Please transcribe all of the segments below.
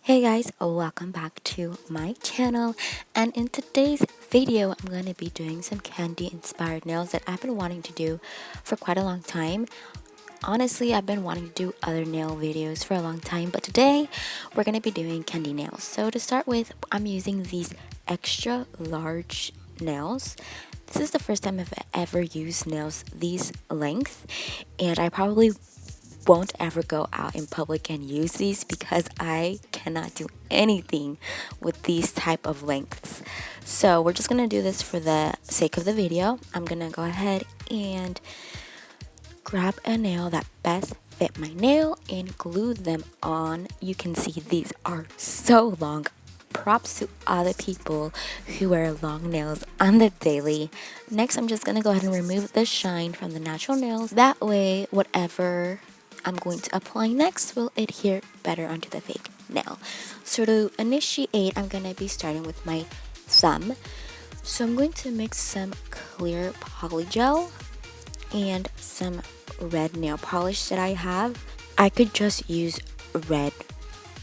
Hey guys, welcome back to my channel, and in today's video I'm going to be doing some candy inspired nails that I've been wanting to do for quite a long time. Honestly, I've been wanting to do other nail videos for a long time, but today we're going to be doing candy nails. So to start with, I'm using these extra large nails. This is the first time I've ever used nails this length, and I probably won't ever go out in public and use these because I cannot do anything with these type of lengths. So we're just gonna do this for the sake of the video. I'm gonna go ahead and grab a nail that best fit my nail and glue them on. You can see these are so long. Props to other people who wear long nails on the daily. Next, I'm just gonna go ahead and remove the shine from the natural nails. That way, whatever I'm going to apply next will adhere better onto the fake nail. So to initiate, I'm gonna be starting with my thumb. So I'm going to mix some clear polygel and some red nail polish that I have. I could just use red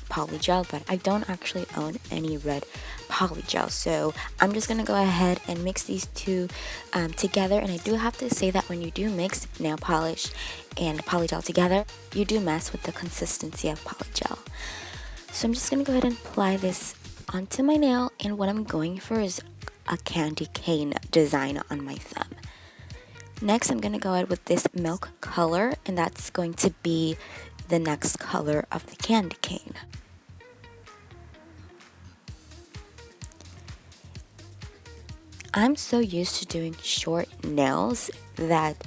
polygel, but I don't actually own any red polygel, so I'm just gonna go ahead and mix these two together. And I do have to say that when you do mix nail polish and polygel together, you do mess with the consistency of polygel. So I'm just gonna go ahead and apply this onto my nail, and what I'm going for is a candy cane design on my thumb. Next, I'm gonna go ahead with this milk color, and that's going to be the next color of the candy cane. I'm so used to doing short nails that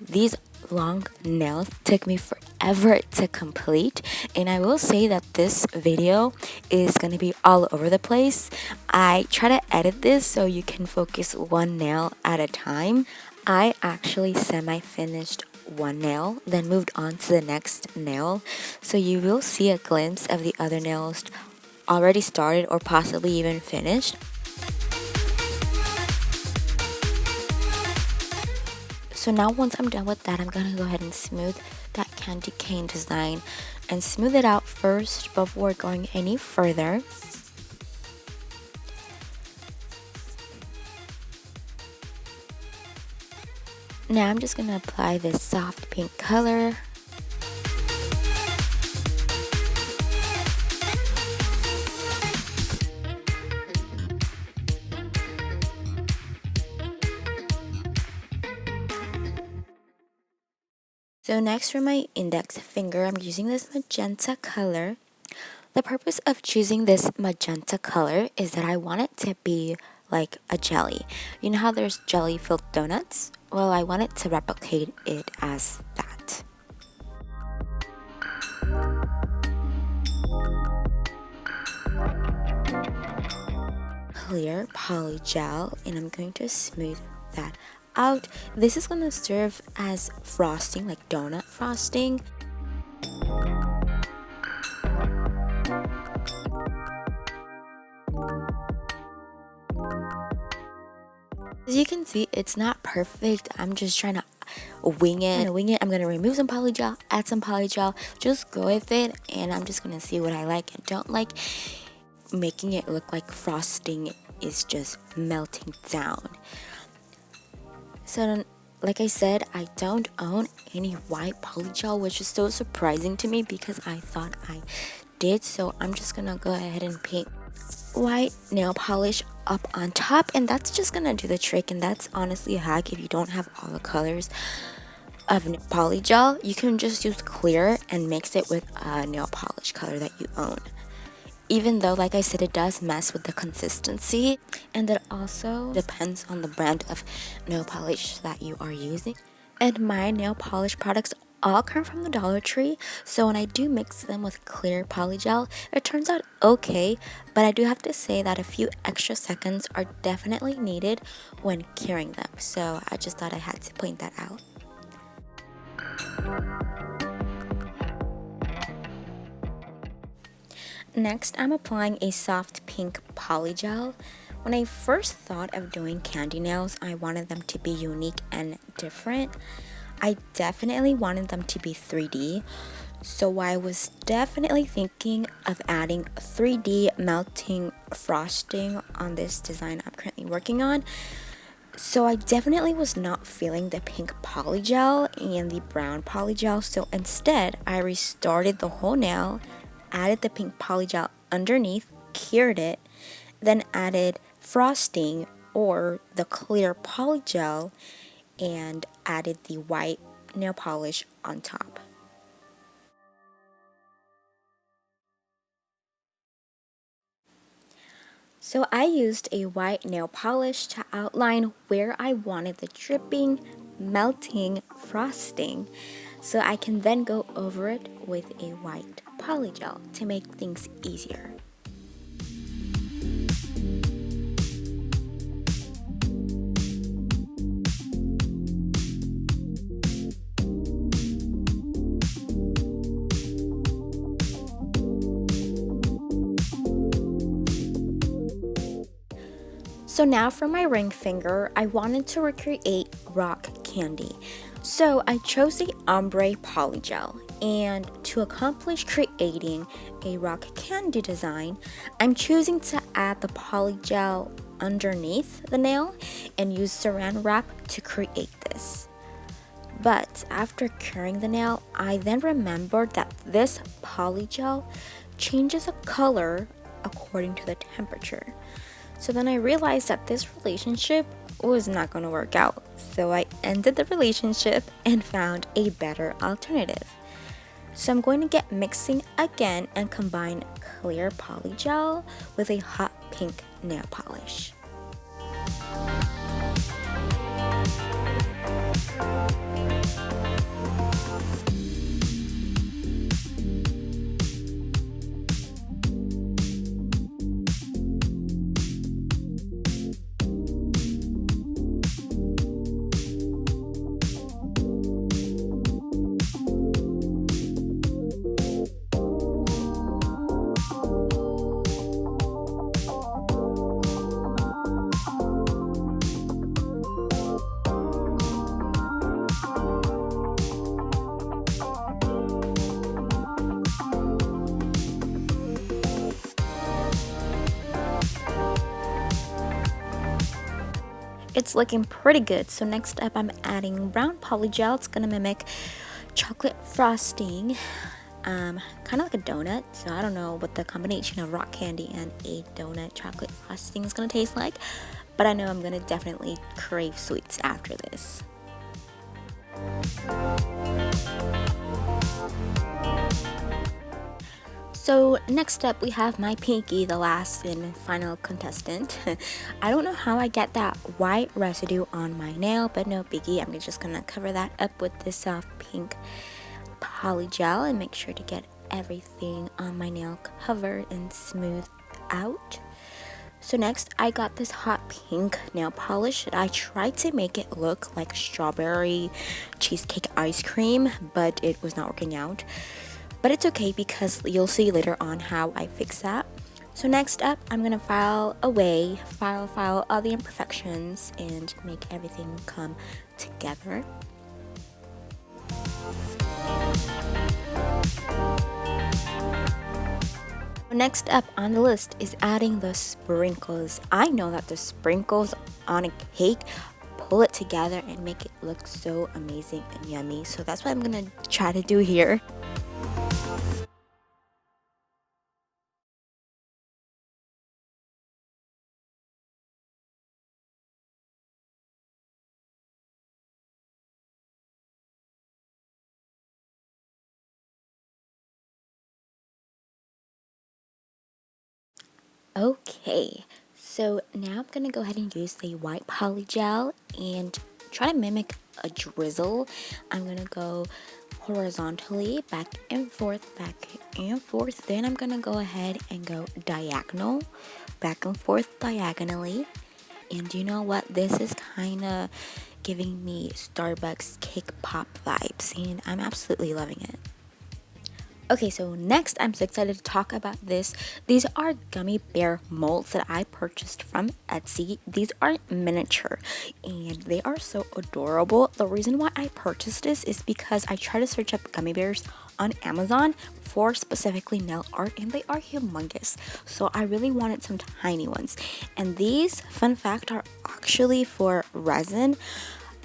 these long nails took me forever to complete, and I will say that this video is gonna be all over the place. I try to edit this so you can focus one nail at a time. I actually semi-finished one nail, then moved on to the next nail, so you will see a glimpse of the other nails already started or possibly even finished. So now once I'm done with that, I'm gonna go ahead and smooth that candy cane design and smooth it out first before going any further. Now I'm just gonna apply this soft pink color. So next for my index finger, I'm using this magenta color. The purpose of choosing this magenta color is that I want it to be like a jelly. You know how there's jelly filled donuts? Well, I want it to replicate it as that. Clear polygel, and I'm going to smooth that out. This is going to serve as frosting, like donut frosting. As you can see, it's not perfect. I'm just trying to wing it. I'm gonna remove some polygel, add some polygel, just go with it, and I'm just gonna see what I like and don't like. Making it look like frosting is just melting down. So like I said, I don't own any white polygel, which is so surprising to me because I thought I did. So I'm just gonna go ahead and paint white nail polish up on top, and that's just gonna do the trick. And that's honestly a hack. If you don't have all the colors of polygel, you can just use clear and mix it with a nail polish color that you own. Even though, like I said, it does mess with the consistency, and it also depends on the brand of nail polish that you are using. And my nail polish products all come from the Dollar Tree, so when I do mix them with clear polygel, it turns out okay, but I do have to say that a few extra seconds are definitely needed when curing them, so I just thought I had to point that out. Next, I'm applying a soft pink polygel. When I first thought of doing candy nails, I wanted them to be unique and different. I definitely wanted them to be 3D. So I was definitely thinking of adding 3D melting frosting on this design I'm currently working on. So I definitely was not feeling the pink polygel and the brown polygel. So instead, I restarted the whole nail, added the pink polygel underneath, cured it, then added frosting or the clear polygel and added the white nail polish on top. So I used a white nail polish to outline where I wanted the dripping, melting frosting, so I can then go over it with a white polygel to make things easier. So now for my ring finger, I wanted to recreate rock candy. So I chose the ombre polygel, and to accomplish creating a rock candy design, I'm choosing to add the polygel underneath the nail and use saran wrap to create this. But after curing the nail, I then remembered that this polygel changes a color according to the temperature. So then I realized that this relationship was not going to work out. So I ended the relationship and found a better alternative. So I'm going to get mixing again and combine clear polygel with a hot pink nail polish. It's looking pretty good. So next up, I'm adding brown polygel. It's gonna mimic chocolate frosting, kind of like a donut. So I don't know what the combination of rock candy and a donut chocolate frosting is gonna taste like, but I know I'm gonna definitely crave sweets after this. So next up we have my pinky, the last and final contestant. I don't know how I get that white residue on my nail, but no biggie. I'm just gonna cover that up with this soft pink polygel and make sure to get everything on my nail covered and smooth out. So next I got this hot pink nail polish. I tried to make it look like strawberry cheesecake ice cream, but it was not working out. But it's okay because you'll see later on how I fix that. So next up, I'm gonna file away, file all the imperfections and make everything come together. Next up on the list is adding the sprinkles. I know that the sprinkles on a cake pull it together and make it look so amazing and yummy. So that's what I'm gonna try to do here. Okay, so now I'm gonna go ahead and use the white polygel and try to mimic a drizzle. I'm gonna go horizontally, back and forth, back and forth. Then I'm gonna go ahead and go diagonal, back and forth diagonally. And you know what? This is kind of giving me Starbucks cake pop vibes, and I'm absolutely loving it. Okay, so next I'm so excited to talk about this. These are gummy bear molds that I purchased from Etsy. These are miniature and they are so adorable. The reason why I purchased this is because I tried to search up gummy bears on Amazon for specifically nail art and they are humongous. So I really wanted some tiny ones. And these, fun fact, are actually for resin.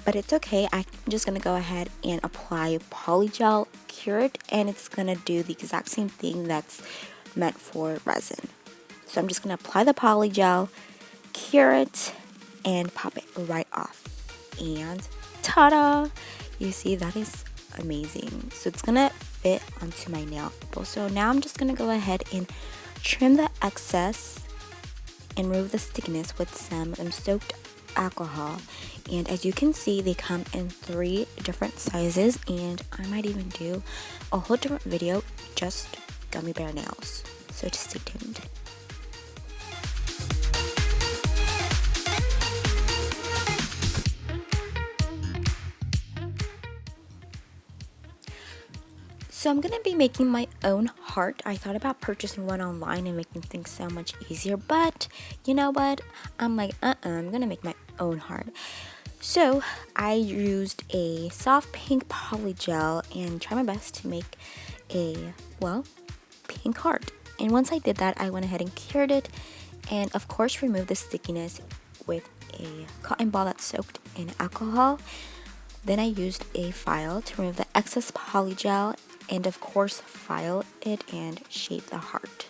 But it's okay, I'm just gonna go ahead and apply Polygel, cure it, and it's gonna do the exact same thing that's meant for resin. So I'm just gonna apply the Polygel, cure it, and pop it right off. And ta-da! You see, that is amazing. So it's gonna fit onto my nail. So now I'm just gonna go ahead and trim the excess and remove the stickiness with some soaked alcohol. And as you can see, they come in 3 different sizes, and I might even do a whole different video just gummy bear nails, so just stay tuned. So I'm gonna be making my own heart. I thought about purchasing one online and making things so much easier, but you know what? I'm like, I'm gonna make my own heart. So I used a soft pink polygel and tried my best to make a, well, pink heart. And once I did that, I went ahead and cured it and of course removed the stickiness with a cotton ball that's soaked in alcohol. Then I used a file to remove the excess polygel and of course file it and shape the heart.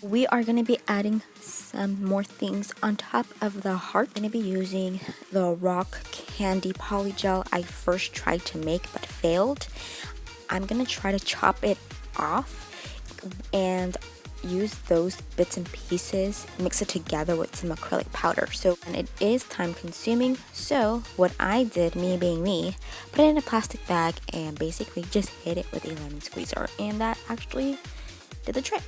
We are going to be adding some more things on top of the heart. I'm going to be using the rock candy polygel I first tried to make but failed. I'm going to try to chop it off and use those bits and pieces, mix it together with some acrylic powder. So, and it is time consuming. So what I did, me being me, put it in a plastic bag and basically just hit it with a lemon squeezer, and that actually did the trick.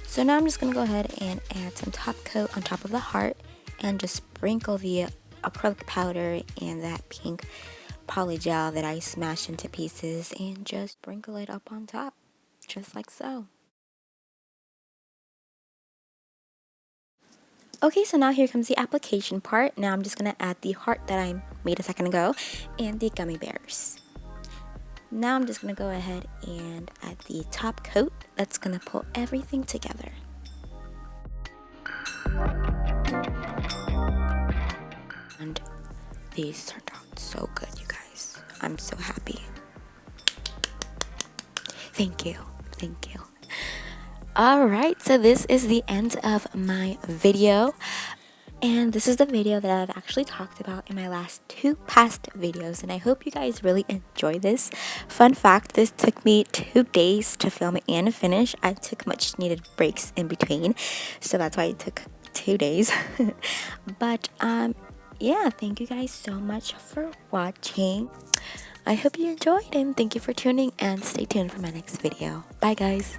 So now I'm just going to go ahead and add some top coat on top of the heart and just sprinkle the acrylic powder and that pink polygel that I smashed into pieces and just sprinkle it up on top, just like so. Okay, so now here comes the application part. Now I'm just going to add the heart that I made a second ago and the gummy bears. Now I'm just going to go ahead and add the top coat that's going to pull everything together. And these turned out so good, you guys. I'm so happy. Thank you. Thank you. Alright, so this is the end of my video. And this is the video that I've actually talked about in my last 2 past videos, and I hope you guys really enjoy this. Fun fact, this took me 2 days to film and finish. I took much needed breaks in between, so that's why it took 2 days. But yeah, thank you guys so much for watching. I hope you enjoyed, and thank you for tuning, and stay tuned for my next video. Bye guys.